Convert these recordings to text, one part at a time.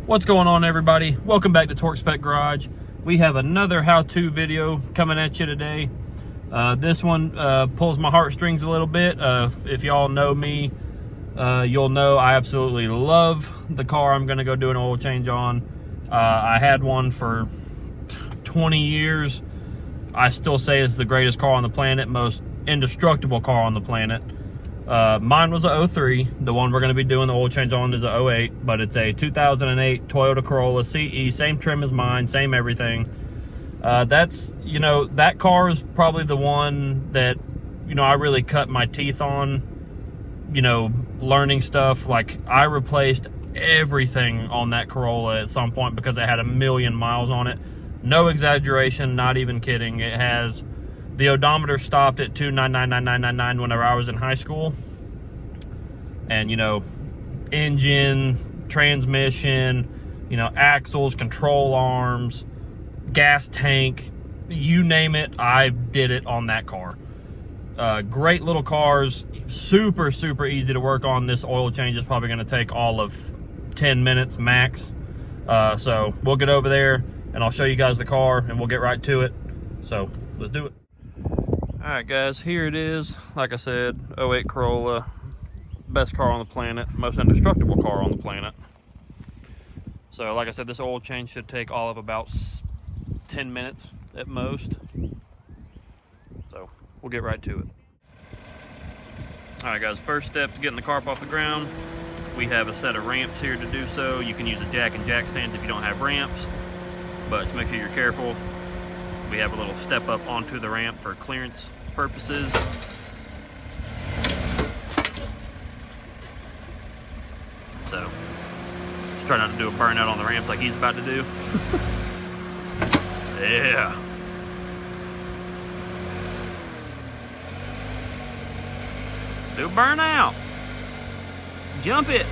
What's going on, everybody? Welcome back to Torque Spec Garage. We have another how-to video coming at you today. This one pulls my heartstrings a little bit. If y'all know me, you'll know I absolutely love the car I'm going to go do an oil change on. I had one for 20 years. I still say it's the greatest car on the planet, most indestructible car on the planet. Mine was a 03. The one we're going to be doing the oil change on is a 08, but it's a 2008 Toyota Corolla CE, same trim as mine, same everything. That's, that car is probably the one that, I really cut my teeth on, learning stuff. Like, I replaced everything on that Corolla at some point because it had 1 million miles on it. No exaggeration, not even kidding. It has... The odometer stopped at 2999999 whenever I was in high school. And, engine, transmission, axles, control arms, gas tank, you name it, I did it on that car. Great little cars, super, super easy to work on. This oil change is probably going to take all of 10 minutes max. So we'll get over there and I'll show you guys the car and we'll get right to it. So let's do it. All right, guys, here it is. Like I said, 08 Corolla, best car on the planet, most indestructible car on the planet. So like I said, this oil change should take all of about 10 minutes at most. So we'll get right to it. All right, guys, first step to getting the car up off the ground, we have a set of ramps here to do so. You can use a jack and jack stands if you don't have ramps, but just make sure you're careful. We have a little step up onto the ramp for clearance purposes. So, just try not to do a burnout on the ramp like he's about to do. Yeah. Do a burnout. Jump it.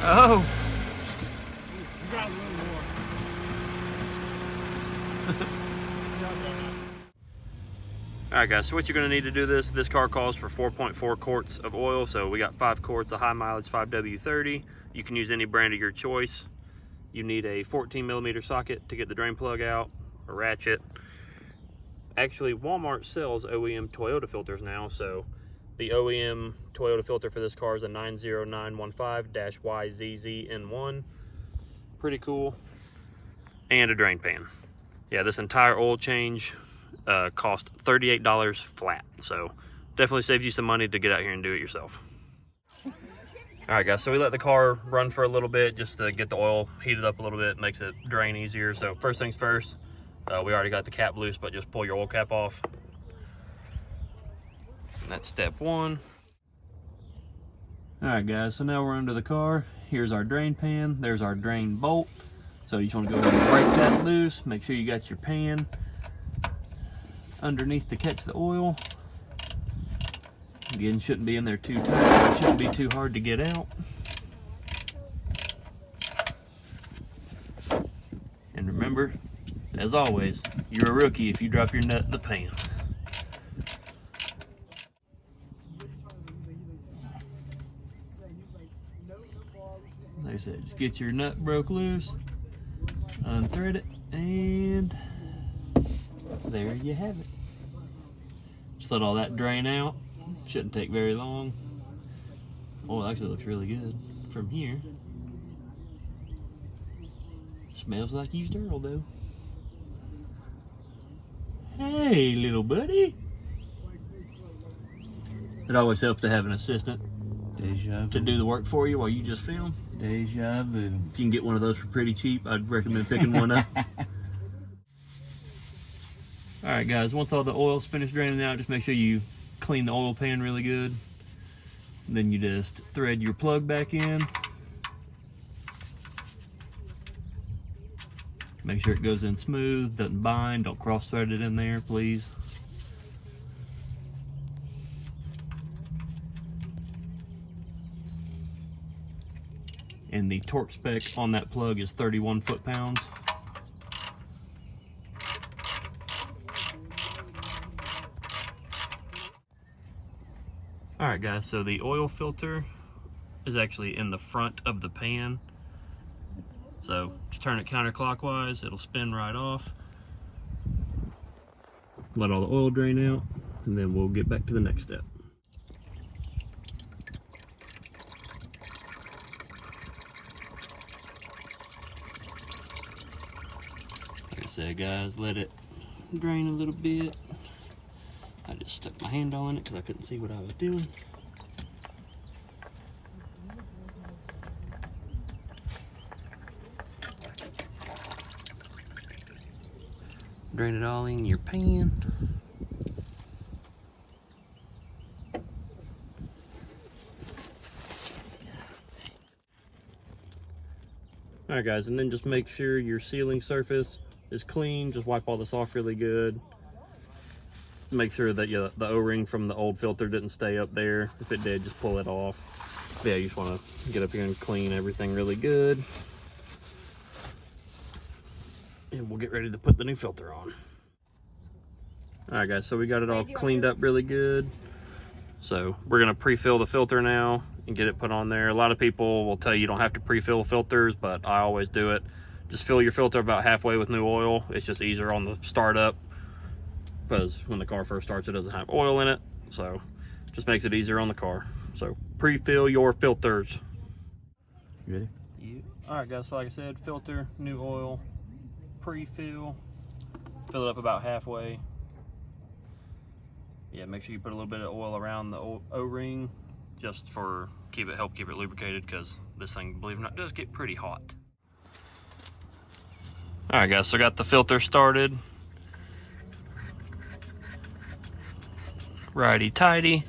Oh. You got a little more. Alright, guys, so what you're going to need to do this car calls for 4.4 quarts of oil. So we got 5 quarts of high mileage 5W30. You can use any brand of your choice. You need a 14mm socket to get the drain plug out, a ratchet. Actually, Walmart sells OEM Toyota filters now, so the OEM Toyota filter for this car is a 90915-YZZN1. Pretty cool. And a drain pan. Yeah, this entire oil change cost $38 flat, so definitely saves you some money to get out here and do it yourself. All right, guys, so we let the car run for a little bit just to get the oil heated up a little bit, makes it drain easier. So first things first, we already got the cap loose, but just pull your oil cap off. And that's step one. All right, guys, so now we're under the car. Here's our drain pan, there's our drain bolt. So you just want to go ahead and break that loose. Make sure you got your pan underneath to catch the oil. Again, shouldn't be in there too tight. It shouldn't be too hard to get out. And remember, as always, you're a rookie if you drop your nut in the pan. Like I said, just get your nut broke loose. Unthread it, and there you have it. Just let all that drain out. Shouldn't take very long. Oh, it actually looks really good from here. Smells like used oil, though. Hey, little buddy. It always helps to have an assistant to do the work for you while you just film. Deja vu. If you can get one of those for pretty cheap, I'd recommend picking one up. All right, guys, once all the oil's finished draining out, just make sure you clean the oil pan really good. And then you just thread your plug back in. Make sure it goes in smooth, doesn't bind, don't cross thread it in there, please. And the torque spec on that plug is 31 foot-pounds. All right, guys, so the oil filter is actually in the front of the pan. So just turn it counterclockwise, it'll spin right off. Let all the oil drain out, and then we'll get back to the next step. Like I said, guys, let it drain a little bit. I just stuck my hand all in it because I couldn't see what I was doing. Drain it all in your pan. Alright guys, and then just make sure your sealing surface is clean. Just wipe all this off really good. Make sure that the O-ring from the old filter didn't stay up there. If it did, just pull it off. But yeah, you just want to get up here and clean everything really good. And we'll get ready to put the new filter on. Alright guys, so we got it all cleaned up really good. So we're going to pre-fill the filter now and get it put on there. A lot of people will tell you don't have to pre-fill filters, but I always do it. Just fill your filter about halfway with new oil. It's just easier on the startup, because when the car first starts, it doesn't have oil in it. So just makes it easier on the car. So pre-fill your filters. You ready? Yeah. Alright guys, so like I said, filter, new oil, pre-fill, fill it up about halfway. Yeah, make sure you put a little bit of oil around the O-ring just for help keep it lubricated, because this thing, believe it or not, does get pretty hot. Alright guys, so got the filter started. Righty tighty.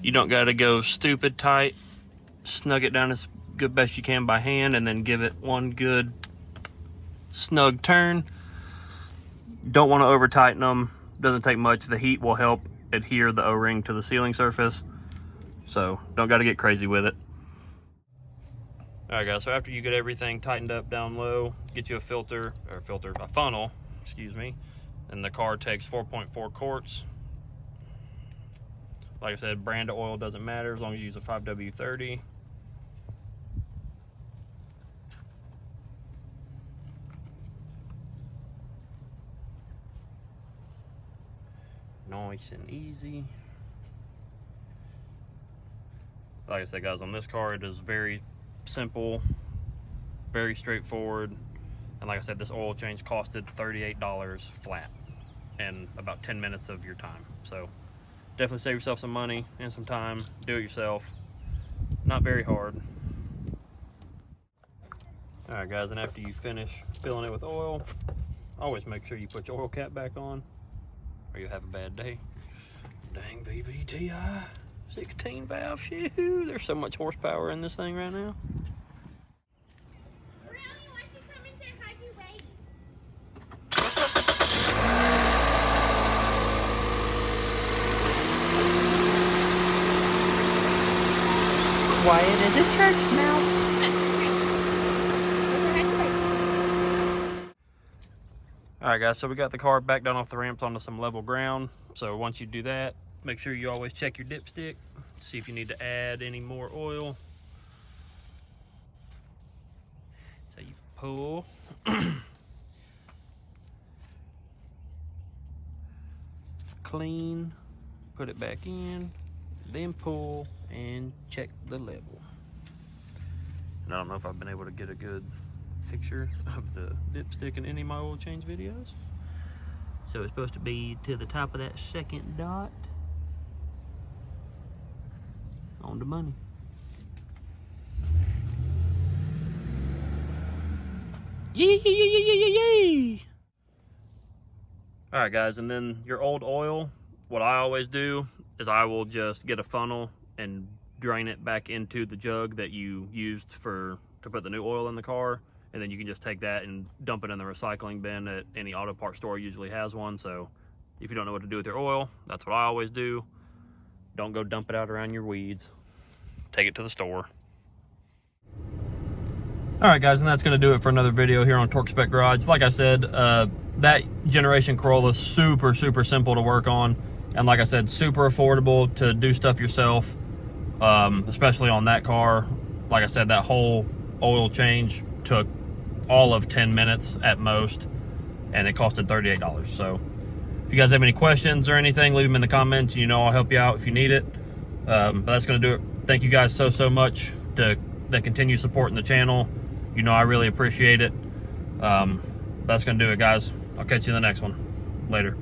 You don't gotta go stupid tight. Snug it down as good best you can by hand, and then give it one good snug turn. Don't want to over tighten them. Doesn't take much. The heat will help adhere the O-ring to the sealing surface, so don't got to get crazy with it. Alright guys, so after you get everything tightened up down low, get you a funnel, excuse me, and the car takes 4.4 quarts. Like I said, brand of oil doesn't matter as long as you use a 5W30. Nice and easy. Like I said guys, on this car it is very simple, very straightforward, and like I said, this oil change costed $38 flat and about 10 minutes of your time. So definitely save yourself some money and some time. Do it yourself. Not very hard. Alright guys, and after you finish filling it with oil, always make sure you put your oil cap back on, or you'll have a bad day. Dang VVTi 16 valve, shoo! There's so much horsepower in this thing right now. Really? Why don't you come and say hi to your baby? Quiet as a church mouse. Alright guys, so we got the car back down off the ramps onto some level ground. So once you do that, make sure you always check your dipstick, see if you need to add any more oil. So you pull. Clean, put it back in, then pull and check the level. And I don't know if I've been able to get a good picture of the dipstick in any of my oil change videos. So it's supposed to be to the top of that second dot on the money. Yee! Alright guys, and then your old oil, what I always do is I will just get a funnel and drain it back into the jug that you used to put the new oil in the car. And then you can just take that and dump it in the recycling bin at any auto parts store usually has one. So if you don't know what to do with your oil, that's what I always do. Don't go dump it out around your weeds. Take it to the store. All right, guys, and that's going to do it for another video here on Torque Spec Garage. Like I said, that generation Corolla is super simple to work on. And like I said, super affordable to do stuff yourself. especially on that car. Like I said, that whole oil change took all of 10 minutes at most, and it costed $38. So if you guys have any questions or anything, leave them in the comments. You know I'll help you out if you need it. But that's going to do it. Thank you guys so much that continue supporting the channel. You know I really appreciate it. That's going to do it, guys. I'll catch you in the next one. Later.